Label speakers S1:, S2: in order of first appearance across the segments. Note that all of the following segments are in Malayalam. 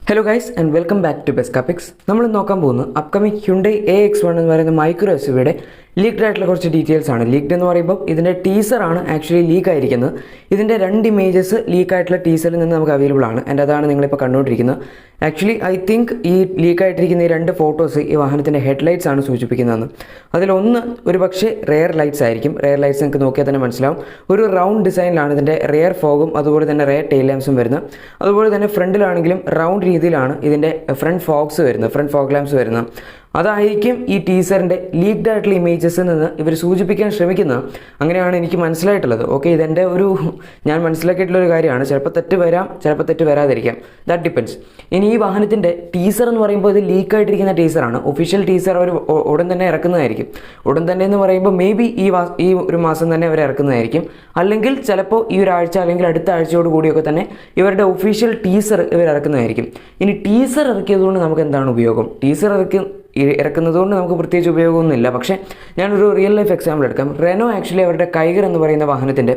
S1: Hello guys and welcome back to ബെസ്കാപിക്സ്. നമ്മൾ നോക്കാൻ പോകുന്ന അപ്കമിങ് ഹ്യുണ്ടൈ AX1 എന്ന് പറയുന്ന മൈക്രോ SUV-യുടെ ലീക്ഡ് ആയിട്ടുള്ള കുറച്ച് ഡീറ്റെയിൽസ് ആണ്. ലീക്ഡ് എന്ന് പറയുമ്പോൾ ഇതിൻ്റെ ടീസറാണ് ആക്ച്വലി ലീക്ക് ആയിരിക്കുന്നത്. ഇതിൻ്റെ രണ്ട് ഇമേജസ് ലീക്ക് ആയിട്ടുള്ള ടീസറിൽ നിന്ന് നമുക്ക് അവൈലബിൾ ആണ്. ആൻഡ് അതാണ് നിങ്ങളിപ്പോൾ കണ്ടുകൊണ്ടിരിക്കുന്നത്. ആക്ച്വലി ഐ തിങ്ക് ഈ ലീക്ക് ആയിട്ടിരിക്കുന്ന ഈ രണ്ട് ഫോട്ടോസ് ഈ വാഹനത്തിൻ്റെ ഹെഡ്ലൈറ്റ്സ് ആണ് സൂചിപ്പിക്കുന്നതെന്ന്. അതിലൊന്ന് ഒരു പക്ഷേ റെയർ ലൈറ്റ്സ് ആയിരിക്കും. റെയർ ലൈറ്റ്സ് നിങ്ങൾക്ക് നോക്കിയാൽ തന്നെ മനസ്സിലാവും. ഒരു റൗണ്ട് ഡിസൈനിലാണ് ഇതിൻ്റെ റെയർ ഫോഗും അതുപോലെ തന്നെ റെയർ ടെയിൽ ലാംപ്സും വരുന്നത്. അതുപോലെ തന്നെ ഫ്രണ്ടിലാണെങ്കിലും റൗണ്ട് രീതിയിലാണ് ഇതിൻ്റെ ഫ്രണ്ട് ഫോഗ്സ് വരുന്നത്, ഫ്രണ്ട് ഫോഗ് ലാംപ്സ് വരുന്നത്. അതായിരിക്കും ഈ ടീസറിൻ്റെ ലീക്ഡ് ആയിട്ടുള്ള ഇമേജസിൽ നിന്ന് ഇവർ സൂചിപ്പിക്കാൻ ശ്രമിക്കുന്നത്. അങ്ങനെയാണ് എനിക്ക് മനസ്സിലായിട്ടുള്ളത്. ഓക്കെ, ഇതെൻ്റെ ഞാൻ മനസ്സിലാക്കിയിട്ടുള്ളൊരു കാര്യമാണ്. ചിലപ്പോൾ തെറ്റ് വരാം, ചിലപ്പോൾ തെറ്റ് വരാതിരിക്കാം. That depends. ഇനി ഈ വാഹനത്തിൻ്റെ ടീസർ എന്ന് പറയുമ്പോൾ ഇത് ലീക്കായിട്ടിരിക്കുന്ന ടീസറാണ്. ഒഫീഷ്യൽ ടീസർ അവർ ഉടൻ തന്നെ ഇറക്കുന്നതായിരിക്കും. ഉടൻ തന്നെ എന്ന് പറയുമ്പോൾ മേ ബി ഈ ഒരു മാസം തന്നെ അവർ ഇറക്കുന്നതായിരിക്കും. അല്ലെങ്കിൽ ചിലപ്പോൾ ഈ ഒരാഴ്ച അല്ലെങ്കിൽ അടുത്ത ആഴ്ചയോട് കൂടിയൊക്കെ തന്നെ ഇവരുടെ ഒഫീഷ്യൽ ടീസർ ഇവർ ഇറക്കുന്നതായിരിക്കും. ഇനി ടീസർ ഇറക്കിയതുകൊണ്ട് നമുക്ക് എന്താണ് ഉപയോഗം? ടീസർ ഇറക്കുന്നതുകൊണ്ട് നമുക്ക് പ്രത്യേകിച്ച് ഉപയോഗമൊന്നുമില്ല. പക്ഷേ ഞാനൊരു റിയൽ ലൈഫ് എക്സാമ്പിൾ എടുക്കാം. റെനോ ആക്ച്വലി അവരുടെ കൈഗർ എന്ന് പറയുന്ന വാഹനത്തിൻ്റെ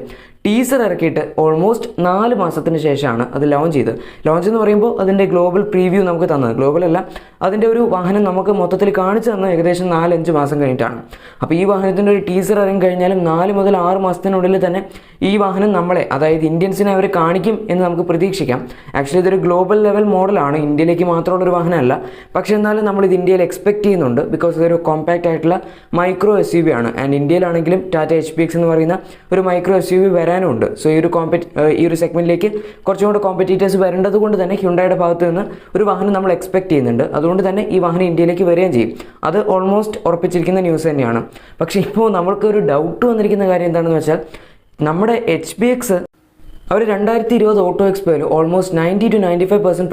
S1: ടീസർ ഇറക്കിയിട്ട് ഓൾമോസ്റ്റ് 4 മാസത്തിന് ശേഷമാണ് അത് ലോഞ്ച് ചെയ്തത്. ലോഞ്ച് എന്ന് പറയുമ്പോൾ അതിൻ്റെ ഗ്ലോബൽ പ്രീവ്യൂ നമുക്ക് തന്നത്, ഗ്ലോബൽ അല്ല, അതിൻ്റെ ഒരു വാഹനം നമുക്ക് മൊത്തത്തിൽ കാണിച്ചു തന്നത് ഏകദേശം 4-5 മാസം കഴിഞ്ഞിട്ടാണ്. അപ്പോൾ ഈ വാഹനത്തിൻ്റെ ഒരു ടീസർ ഇറങ്ങി കഴിഞ്ഞാലും 4 മുതൽ 6 മാസത്തിനുള്ളിൽ തന്നെ ഈ വാഹനം നമ്മളെ, അതായത് ഇന്ത്യൻസിനെ അവർ കാണിക്കും എന്ന് നമുക്ക് പ്രതീക്ഷിക്കാം. ആക്ച്വലി ഇതൊരു ഗ്ലോബൽ ലെവൽ മോഡലാണ്, ഇന്ത്യയിലേക്ക് മാത്രമുള്ളൊരു വാഹനമല്ല. പക്ഷേ എന്നാലും നമ്മളിത് ഇന്ത്യയിൽ എക്സ്പെക്ട് ചെയ്യുന്നുണ്ട്. ബിക്കോസ് ഇതൊരു കോമ്പാക്റ്റ് ആയിട്ടുള്ള മൈക്രോ SUV ആണ്. ആൻഡ് ഇന്ത്യയിലാണെങ്കിലും ടാറ്റ HPX എന്ന് പറയുന്ന ഒരു മൈക്രോ SUV വരാനുണ്ട്. സോ ഈ ഒരു സെഗ്മെൻറ്റിലേക്ക് കുറച്ചും കൂടെ കോമ്പറ്റീറ്റേഴ്സ് വരേണ്ടത് കൊണ്ട് തന്നെ ഹ്യുണ്ടൈയുടെ ഭാഗത്ത് നിന്ന് ഒരു വാഹനം നമ്മൾ എക്സ്പെക്ട് ചെയ്യുന്നുണ്ട്. അതുകൊണ്ട് തന്നെ ഈ വാഹനം ഇന്ത്യയിലേക്ക് വരികയും ചെയ്യും. അത് ഓൾമോസ്റ്റ് ഉറപ്പിച്ചിരിക്കുന്ന ന്യൂസ് തന്നെയാണ്. പക്ഷേ ഇപ്പോൾ നമ്മൾക്കൊരു ഡൗട്ട് വന്നിരിക്കുന്ന കാര്യം എന്താണെന്ന് വെച്ചാൽ, നമ്മുടെ HPX അവർ 2020 ഓട്ടോ എക്സ്പോയിൽ almost 90 to 95%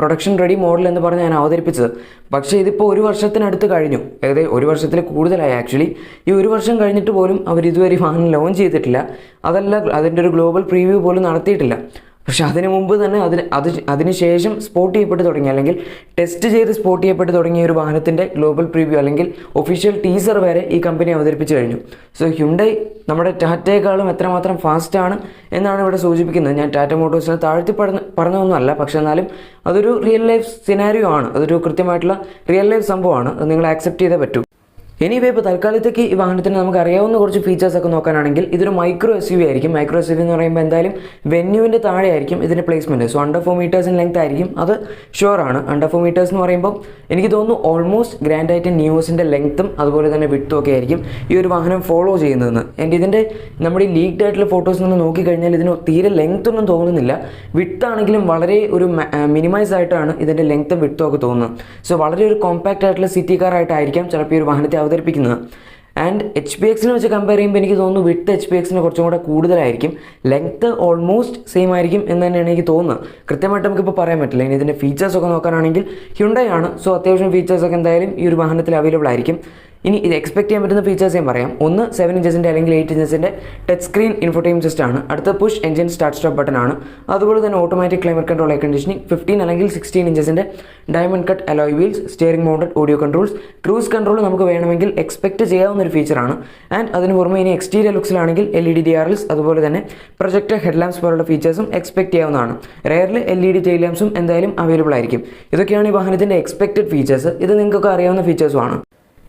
S1: production ready model എന്ന് പറഞ്ഞ് ഞാൻ അവതരിപ്പിച്ചത്. പക്ഷേ ഇതിപ്പോൾ 1 വർഷത്തിനടുത്ത് കഴിഞ്ഞു. ഏകദേശം 1 വർഷത്തിൽ കൂടുതലായി. ആക്ച്വലി ഈ 1 വർഷം കഴിഞ്ഞിട്ട് പോലും അവർ ഇതുവരെ വാഹനം ലോഞ്ച് ചെയ്തിട്ടില്ല. അതല്ല, അതിൻ്റെ ഒരു ഗ്ലോബൽ പ്രീവ്യൂ പോലും നടത്തിയിട്ടില്ല. പക്ഷേ അതിന് മുമ്പ് തന്നെ അതിനുശേഷം സ്പോട്ട് ചെയ്യപ്പെട്ട് തുടങ്ങി, അല്ലെങ്കിൽ ടെസ്റ്റ് ചെയ്ത് സ്പോട്ട് ചെയ്യപ്പെട്ട് തുടങ്ങിയ ഒരു വാഹനത്തിൻ്റെ ഗ്ലോബൽ പ്രീവ്യൂ അല്ലെങ്കിൽ ഒഫീഷ്യൽ ടീസർ വരെ ഈ കമ്പനി അവതരിപ്പിച്ചു കഴിഞ്ഞു. സോ ഹ്യുണ്ടൈ നമ്മുടെ ടാറ്റയെക്കാളും എത്രമാത്രം ഫാസ്റ്റാണ് എന്നാണ് ഇവിടെ സൂചിപ്പിക്കുന്നത്. ഞാൻ ടാറ്റ മോട്ടോഴ്സിനെ താഴ്ത്തി പറഞ്ഞതൊന്നുമല്ല, പക്ഷെ എന്നാലും അതൊരു റിയൽ ലൈഫ് സിനാരിയോ ആണ്. അതൊരു കൃത്യമായിട്ടുള്ള റിയൽ ലൈഫ് സംഭവമാണ്. അത് നിങ്ങൾ ആക്സെപ്റ്റ് ചെയ്തേ പറ്റൂ. എനിവേ, ഇപ്പോൾ തൽക്കാലത്തേക്ക് ഈ വാഹനത്തിന് നമുക്ക് അറിയാവുന്ന കുറച്ച് ഫീച്ചേഴ്സൊക്കെ നോക്കാനാണെങ്കിൽ ഇതൊരു മൈക്രോ SUV ആയിരിക്കും. മൈക്രോ SUV എന്ന് പറയുമ്പോൾ എന്തായാലും വെന്യൂവിൻ്റെ താഴെ ആയിരിക്കും ഇതിൻ്റെ placement. So under 4 meters in length ആയിരിക്കും, അത് ഷുവറാണ്. അണ്ടർ 4 meters എന്ന് പറയുമ്പോൾ എനിക്ക് തോന്നുന്നു ഓൾമോസ്റ്റ് ഗ്രാൻഡ് ഐറ്റൻ നിയോസിൻ്റെ ലെങ്ത്തും അതുപോലെ തന്നെ വിഡ്ത്തും ഒക്കെ ആയിരിക്കും ഈ ഒരു വാഹനം ഫോളോ ചെയ്യുന്നതെന്ന്. ആൻഡ് ഇതിൻ്റെ നമ്മുടെ ഈ ലീക്ഡ് ആയിട്ടുള്ള ഫോട്ടോസിൽ നിന്ന് നോക്കിക്കഴിഞ്ഞാൽ ഇതിന് തീരെ ലെങ്ത് ഒന്നും തോന്നുന്നില്ല. വിഡ്ത്ത് ആണെങ്കിലും വളരെ ഒരു മിനിമൈസ് ആയിട്ടാണ് ഇതിൻ്റെ ലെങ്ത്തും വിഡ്ത്തും ഒക്കെ തോന്നുന്നത്. സോ വളരെ ഒരു കോമ്പാക്റ്റ് ആയിട്ടുള്ള സിറ്റി കാർ ആയിട്ടായിരിക്കാം ചിലപ്പോൾ ഈ ഒരു വാഹനത്തെ അവതരിപ്പിക്കുന്നത്. ആൻഡ് HPXനെ വെച്ച് കമ്പയർ ചെയ്യുമ്പോൾ എനിക്ക് തോന്നുന്നു വിഡ്ത്ത് HPXന് കുറച്ചും കൂടെ കൂടുതലായിരിക്കും. ലെങ്ത്ത് ഓൾമോസ്റ്റ് സെയിം ആയിരിക്കും എന്ന് തന്നെയാണ് എനിക്ക് തോന്നുന്നത്. കൃത്യമായിട്ട് നമുക്കിപ്പോൾ പറയാൻ പറ്റില്ല. ഇനി ഇതിൻ്റെ ഫീച്ചേഴ്സൊക്കെ നോക്കാനാണെങ്കിൽ ഹ്യുണ്ടൈ ആണ്. സോ അത്യാവശ്യം ഫീച്ചേഴ്സൊക്കെ എന്തായാലും ഈ ഒരു വാഹനത്തിൽ അവൈലബിൾ ആയിരിക്കും. ഇനി ഇത് എക്സ്പെക്ട് ചെയ്യാൻ പറ്റുന്ന ഫീച്ചേഴ്സ് ഞാൻ പറയാം. ഒന്ന് 7 inches അല്ലെങ്കിൽ 8 inches touch screen infotainment system ആണ്. അടുത്ത push engine start stop button ആണ്. അതുപോലെ തന്നെ automatic climate control air conditioning, 15 അല്ലെങ്കിൽ 16 inches diamond cut alloy wheels, steering mounted audio controls, cruise control നമുക്ക് വേണമെങ്കിൽ എക്സ്പെക്ട് ചെയ്യാവുന്ന ഒരു ഫീച്ചറാണ്. ആൻഡ് അതിന് പുറമെ ഇനി എക്സ്റ്റീരിയർ ലുക്സിലാണെങ്കിൽ LED DRLs അതുപോലെ തന്നെ പ്രൊജക്ടർ ഹെഡ്ലാംപ്സ് പോലുള്ള ഫീച്ചേഴ്സും എക്സ്പെക്ട് ചെയ്യാവുന്നതാണ്. റെയറിൽ LED ടെയിൽ ലാംപ്സും എന്തായാലും അവൈലബിൾ ആയിരിക്കും. ഇതൊക്കെയാണ് ഈ വാഹനത്തിൻ്റെ എക്സ്പെക്റ്റഡ് ഫീച്ചേഴ്സ്. ഇത് നിങ്ങൾക്കൊക്കെ അറിയാവുന്ന ഫീച്ചേഴ്സുമാണ്.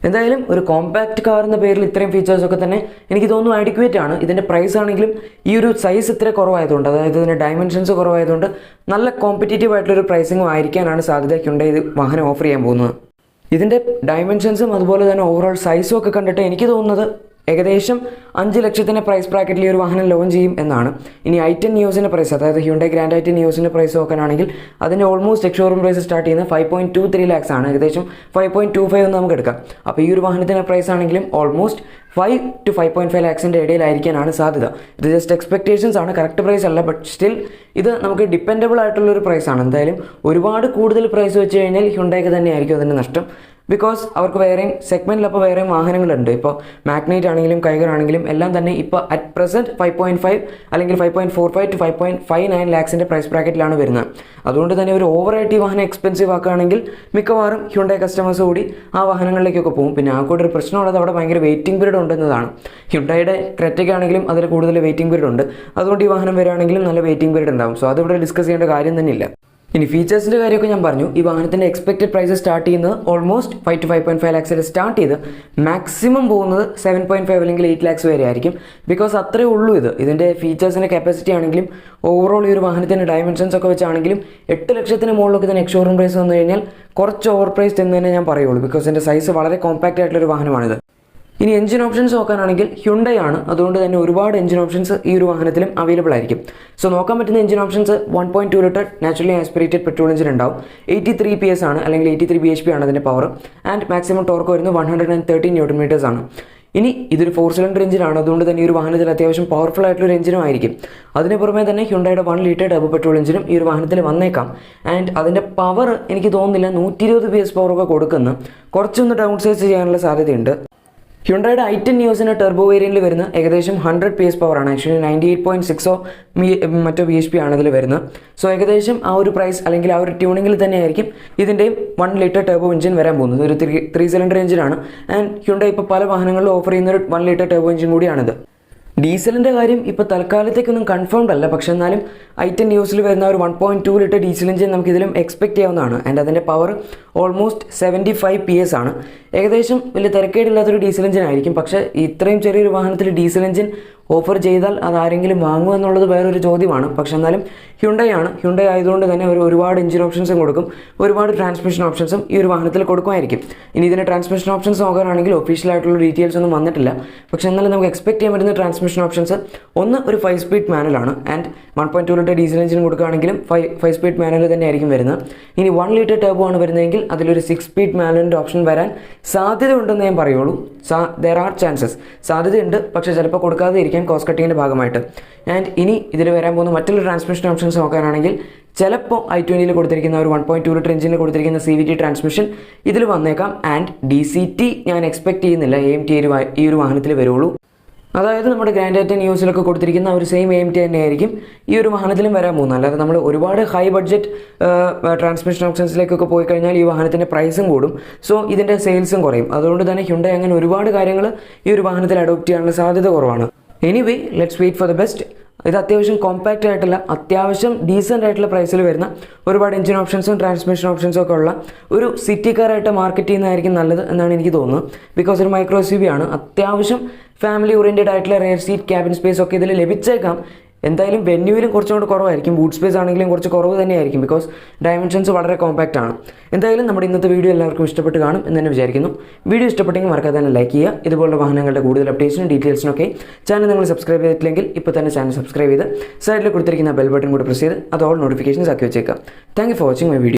S1: എന്തായാലും ഒരു കോമ്പാക്റ്റ് കാർ എന്ന പേരിൽ ഇത്രയും ഫീച്ചേഴ്സൊക്കെ തന്നെ എനിക്ക് തോന്നുന്നു അഡിക്വേറ്റ് ആണ്. ഇതിൻ്റെ പ്രൈസ് ആണെങ്കിലും ഈ ഒരു സൈസ് ഇത്ര കുറവായതുകൊണ്ട്, അതായത് ഇതിൻ്റെ ഡയമെൻഷൻസ് കുറവായതുകൊണ്ട് നല്ല കോമ്പറ്റീറ്റീവ് ആയിട്ടുള്ളൊരു പ്രൈസിങ്ങും ആയിരിക്കാനാണ് സാധ്യത ഹ്യുണ്ടൈ ഇത് വാഹനം ഓഫർ ചെയ്യാൻ പോകുന്നത്. ഇതിൻ്റെ ഡയമെൻഷൻസും അതുപോലെ തന്നെ ഓവറോൾ സൈസും ഒക്കെ കണ്ടിട്ട് എനിക്ക് തോന്നുന്നത് ഏകദേശം 5 ലക്ഷത്തിൻ്റെ പ്രൈസ് ബ്രാക്കറ്റിൽ ഈ ഒരു വാഹനം ലോഞ്ച് ചെയ്യും എന്നാണ്. ഇനി i10 നിയോസിൻ്റെ പ്രൈസ്, അതായത് ഹ്യുണ്ടൈ ഗ്രാൻഡ് i10 നിയോസിൻ്റെ പ്രൈസ് നോക്കാനാണെങ്കിൽ അതിൻ്റെ ഓൾമോസ്റ്റ് എക്സ്ഷോറൂം പ്രൈസ് സ്റ്റാർട്ട് ചെയ്യുന്നത് 5.23 lakhs ആണ്. ഏകദേശം 5.25 എന്ന് നമുക്ക് എടുക്കാം. അപ്പോൾ ഈ ഒരു വാഹനത്തിൻ്റെ പ്രൈസ് ആണെങ്കിലും ഓൾമോസ്റ്റ് 5 to 5.5 lakhs ഇടയിലായിരിക്കാനാണ് സാധ്യത. ഇത് ജസ്റ്റ് എക്സ്പെക്ടേഷൻസ് ആണ്, കറക്റ്റ് പ്രൈസ് അല്ല. ബട്ട് സ്റ്റിൽ ഇത് നമുക്ക് ഡിപ്പെൻഡബിൾ ആയിട്ടുള്ളൊരു പ്രൈസാണ്. എന്തായാലും ഒരുപാട് കൂടുതൽ പ്രൈസ് വെച്ച് കഴിഞ്ഞാൽ ഹ്യുണ്ടൈക്ക് തന്നെയായിരിക്കും അതിൻ്റെ നഷ്ടം. ബിക്കോസ് അവർക്ക് വേറെയും സെഗ്മെൻറ്റിലപ്പോൾ വേറെയും വാഹനങ്ങളുണ്ട്. ഇപ്പോൾ മാഗ്നൈറ്റ് ആണെങ്കിലും കൈഗർ ആണെങ്കിലും എല്ലാം തന്നെ ഇപ്പോൾ അറ്റ് പ്രസൻറ്റ് 5.5 അല്ലെങ്കിൽ 5.45 to 5.59 lakhs പ്രൈസ് ബ്രാക്കറ്റിലാണ് വരുന്നത്. അതുകൊണ്ട് തന്നെ ഒരു ഓവറായിട്ട് ഈ വാഹനം എക്സ്പെൻസീവ് ആക്കുകയാണെങ്കിൽ മിക്കവാറും ഹ്യുണ്ടൈ കസ്റ്റമേഴ്സ് കൂടി ആ വാഹനങ്ങളിലേക്കൊക്കെ പോകും. പിന്നെ ആ കൂടെ ഒരു പ്രശ്നമുള്ളത് അവിടെ ഭയങ്കര വെയിറ്റിംഗ് പീരീഡ് ഉണ്ടെന്നതാണ്. ഹ്യുണ്ടൈയുടെ ക്രെറ്റയ്ക്കാണെങ്കിലും അതിൽ കൂടുതൽ വെയിറ്റിംഗ് പീരീഡ് ഉണ്ട്. അതുകൊണ്ട് ഈ വാഹനം വരികയാണെങ്കിലും നല്ല വെയിറ്റിംഗ് പീരീഡ് ഉണ്ടാകും. സോ അതിവിടെ ഡിസ്കസ് ചെയ്യേണ്ട കാര്യം തന്നെ ഇല്ല. ഇനി ഫീച്ചേഴ്സിൻ്റെ കാര്യമൊക്കെ ഞാൻ പറഞ്ഞു. ഈ വാഹനത്തിൻ്റെ എക്സ്പെക്റ്റഡ് പ്രൈസ് സ്റ്റാർട്ട് ചെയ്യുന്നത് ഓൾമോസ്റ്റ് 5 to 5.5 lakhs സ്റ്റാർട്ട് ചെയ്ത് മാക്സിമം പോകുന്നത് 7.5 അല്ലെങ്കിൽ 8 lakhs വരെ ആയിരിക്കും. ബിക്കോസ് അത്രേ ഉള്ളൂ ഇതിൻ്റെ ഫീച്ചേഴ്സിൻ്റെ കപ്പാസിറ്റി ആണെങ്കിലും ഓവറോൾ ഈ ഒരു വാഹനത്തിൻ്റെ ഡയമെൻഷൻസ് ഒക്കെ വെച്ചാണെങ്കിലും 8 ലക്ഷത്തിന് മുകളിലൊക്കെ തന്നെ എക്സ്ഷോറൂം പ്രൈസ് വന്നു കഴിഞ്ഞാൽ കുറച്ച് ഓവർ പ്രൈസ്ഡ് എന്ന് തന്നെ ഞാൻ പറയുള്ളൂ. ബിക്കോസ് ഇതിൻ്റെ സൈസ് വളരെ കോമ്പാക്റ്റ് ആയിട്ടുള്ളൊരു വാഹനമാണിത്. ഇനി എഞ്ചിൻ ഓപ്ഷൻസ് നോക്കാനാണെങ്കിൽ ഹ്യുണ്ടൈ ആണ്, അതുകൊണ്ട് തന്നെ ഒരുപാട് എഞ്ചിൻ ഓപ്ഷൻസ് ഈ ഒരു വാഹനത്തിലും അവൈലബിൾ ആയിരിക്കും. സോ നോക്കാൻ പറ്റുന്ന engine options 1.2 litre naturally aspirated petrol engine ഉണ്ടാവും. 83 PS ആണ്, അല്ലെങ്കിൽ 83 bhp ആണ് അതിൻ്റെ പവർ. ആൻഡ് മാക്സിമം ടോർക്ക് വരുന്നത് 113 Nm ആണ്. ഇനി ഇതൊരു 4 സിലിണ്ടർ എഞ്ചിനാണ്, അതുകൊണ്ട് തന്നെ ഈ ഒരു വാഹനത്തിൽ അത്യാവശ്യം പവർഫുൾ ആയിട്ടുള്ള എഞ്ചിനും ആയിരിക്കും. അതിന് പുറമെ തന്നെ ഹ്യുണ്ടൈയുടെ 1 ലിറ്റർ ടർബോ പെട്രോൾ എഞ്ചിനും ഈ ഒരു വാഹനത്തിൽ വന്നേക്കാം. ആൻഡ് അതിൻ്റെ പവർ എനിക്ക് തോന്നുന്നില്ല 120 PS പവറൊക്കെ കൊടുക്കുന്നു, കുറച്ചൊന്ന് ഡൗൺ സൈസ് ചെയ്യാനുള്ള സാധ്യതയുണ്ട്. ഹ്യുണ്ടൈയുടെ i10 നിയോസിന് ടെർബോ വേരിയൻറ്റിൽ വരുന്ന ഏകദേശം 100 PS പവറാണ്. ആക്ച്വലി 98.6 മറ്റോ bhp ആണ് ഇതിൽ വരുന്നത്. സോ ഏകദേശം ആ ഒരു പ്രൈസ് അല്ലെങ്കിൽ ആ ഒരു ട്യൂണിങ്ങിൽ തന്നെയായിരിക്കും ഇതിൻ്റെയും 1 ലിറ്റർ ടെർബോ എഞ്ചിൻ വരാൻ പോകുന്നത്. ഒരു 3 സിലിണ്ടർ എഞ്ചിനാണ്. ആൻഡ് ഹ്യുണ്ടൈ ഇപ്പോൾ പല വാഹനങ്ങളിലും ഓഫർ ചെയ്യുന്ന ഒരു 1 ലിറ്റർ ടെർബോ എഞ്ചിൻ കൂടിയാണിത്. ഡീസലിൻ്റെ കാര്യം ഇപ്പോൾ തൽക്കാലത്തേക്കൊന്നും കൺഫേംഡ് അല്ല, പക്ഷേ എന്നാലും i10 നിയോസിൽ വരുന്ന ഒരു 1.2 ലിറ്റർ ഡീസൽ എഞ്ചിൻ നമുക്ക് ഇതിലും എക്സ്പെക്ട് ചെയ്യാവുന്നതാണ്. ആൻഡ് അതിൻ്റെ പവർ ഓൾമോസ്റ്റ് 75 PS ആണ്. ഏകദേശം വലിയ തിരക്കേടില്ലാത്തൊരു ഡീസൽ എഞ്ചിൻ ആയിരിക്കും. പക്ഷേ ഇത്രയും ചെറിയൊരു വാഹനത്തിൽ ഡീസൽ എഞ്ചിൻ ഓഫർ ചെയ്താൽ അത് ആരെങ്കിലും വാങ്ങുമോ എന്നുള്ളത് വേറൊരു ചോദ്യമാണ്. പക്ഷേ എന്നാലും ഹ്യുണ്ടൈ ആണ്, ഹ്യുണ്ടൈ ആയതുകൊണ്ട് തന്നെ ഒരുപാട് എഞ്ചിൻ ഓപ്ഷൻസും കൊടുക്കും, ഒരുപാട് ട്രാൻസ്മിഷൻ ഓപ്ഷൻസും ഈ ഒരു വാഹനത്തിൽ കൊടുക്കുമായിരിക്കും. ഇനി ഇതിൻ്റെ ട്രാൻസ്മിഷൻ ഓപ്ഷൻസ് നോക്കാനാണെങ്കിൽ ഒഫീഷ്യലായിട്ടുള്ള ഡീറ്റെയിൽസ് ഒന്നും വന്നിട്ടില്ല. പക്ഷേ എന്നാലും നമുക്ക് എക്സ്പെക്ട് ചെയ്യാൻ പറ്റുന്ന ട്രാൻസ്മിഷൻ ഓപ്ഷൻസ് ഒന്ന് ഒരു 5 സ്പീഡ് മാനുവലാണ്. ആൻഡ് 1.2 ലിറ്റർ ഡീസൽ എഞ്ചിൻ കൊടുക്കുകയാണെങ്കിലും 5 സ്പീഡ് മാനുവൽ തന്നെയായിരിക്കും വരുന്നത്. ഇനി 1 ലിറ്റർ ടർബോ ആണ് വരുന്നതെങ്കിൽ അതിലൊരു 6 സ്പീഡ് മാനുവലിൻ്റെ ഓപ്ഷൻ വരാൻ സാധ്യത ഉണ്ടെന്ന് ഞാൻ പറയുള്ളൂ. ദർ ആർ ചാൻസസ്, സാധ്യതയുണ്ട്, പക്ഷേ ചിലപ്പോൾ കൊടുക്കാതെ ഇരിക്കാൻ കോസ്റ്റ് കട്ടിങ്ങിൻ്റെ ഭാഗമായിട്ട്. ആൻഡ് ഇനി ഇതിൽ വരാൻ പോകുന്ന മറ്റുള്ള ട്രാൻസ്മിഷൻ ഓപ്ഷൻസ് നോക്കാനാണെങ്കിൽ ചിലപ്പോൾ i20 കൊടുത്തിരിക്കുന്ന ഒരു 1.2 ലിറ്റർ എഞ്ചിനിൽ കൊടുത്തിരിക്കുന്ന CVT ട്രാൻസ്മിഷൻ ഇതിൽ വന്നേക്കാം. ആൻഡ് DCT ഞാൻ എക്സ്പെക്ട് ചെയ്യുന്നില്ല AMT ഈ ഒരു വാഹനത്തിൽ വരുള്ളൂ. അതായത് നമ്മുടെ ഗ്രാൻഡ് i10 നിയോസിലൊക്കെ കൊടുത്തിരിക്കുന്ന ഒരു സെയിം AMT തന്നെയായിരിക്കും ഈ ഒരു വാഹനത്തിലും വരാൻ പോകുന്നത്. അല്ലാതെ നമ്മൾ ഒരുപാട് ഹൈ ബഡ്ജറ്റ് ട്രാൻസ്മിഷൻ ഓപ്ഷൻസിലേക്കൊക്കെ പോയി കഴിഞ്ഞാൽ ഈ വാഹനത്തിൻ്റെ പ്രൈസും കൂടും. സോ ഇതിൻ്റെ സെയിൽസും കുറയും. അതുകൊണ്ട് തന്നെ ഹ്യുണ്ടൈ അങ്ങനെ ഒരുപാട് കാര്യങ്ങൾ ഈ ഒരു വാഹനത്തിൽ അഡോപ്റ്റ് ചെയ്യാനുള്ള സാധ്യത കുറവാണ്. Anyway, let's wait for the best. ഇത് അത്യാവശ്യം കോമ്പാക്റ്റ് ആയിട്ടുള്ള, അത്യാവശ്യം ഡീസൻ്റ് ആയിട്ടുള്ള പ്രൈസിൽ വരുന്ന, ഒരുപാട് എഞ്ചിൻ ഓപ്ഷൻസും ട്രാൻസ്മിഷൻ ഓപ്ഷൻസും ഒക്കെ ഉള്ള ഒരു സിറ്റി കാറായിട്ട് മാർക്കറ്റ് ചെയ്യുന്നതായിരിക്കും നല്ലത് എന്നാണ് എനിക്ക് തോന്നുന്നത്. ബിക്കോസ് ഒരു മൈക്രോ SUV ആണ്, അത്യാവശ്യം ഫാമിലി ഓറിയൻറ്റഡ് ആയിട്ടുള്ള റെയർ സീറ്റ്, ക്യാബിൻ സ്പേസ് ഒക്കെ ഇതിൽ ലഭിച്ചേക്കാം. എന്തായാലും വെന്യൂവിലും കുറച്ചും കൂടെ കുറവായിരിക്കും, ബൂട്ട് സ്പേസ് ആണെങ്കിലും കുറച്ച് കുറവ് തന്നെയായിരിക്കും, ബിക്കോസ് ഡയമെൻഷൻസ് വളരെ കോമ്പാക്റ്റ് ആണ്. എന്തായാലും നമ്മുടെ ഇന്നത്തെ വീഡിയോ എല്ലാവർക്കും ഇഷ്ടപ്പെട്ട് കാണും എന്ന് തന്നെ വിചാരിക്കുന്നു. വീഡിയോ ഇഷ്ടപ്പെട്ടെങ്കിൽ മറക്കാതെ തന്നെ ലൈക്ക് ചെയ്യുക. ഇതുപോലുള്ള വാഹനങ്ങളുടെ കൂടുതൽ അപ്ഡേറ്റ്സിനും ഡീറ്റെയിൽസിനൊക്കെ ചാനൽ നിങ്ങൾ സബ്സ്ക്രൈബ് ചെയ്തിട്ടില്ലെങ്കിൽ ഇപ്പോൾ തന്നെ ചാനൽ സബ്സ്ക്രൈബ് ചെയ്ത് സൈഡിൽ കൊടുത്തിരിക്കുന്ന ബെൽ ബട്ടൺ കൂടി പ്രസ് ചെയ്ത് അത് ഓൾ നോട്ടിഫിക്കേഷൻസ് ആക്കി വെച്ചേക്കാം. Thank you for watching my video.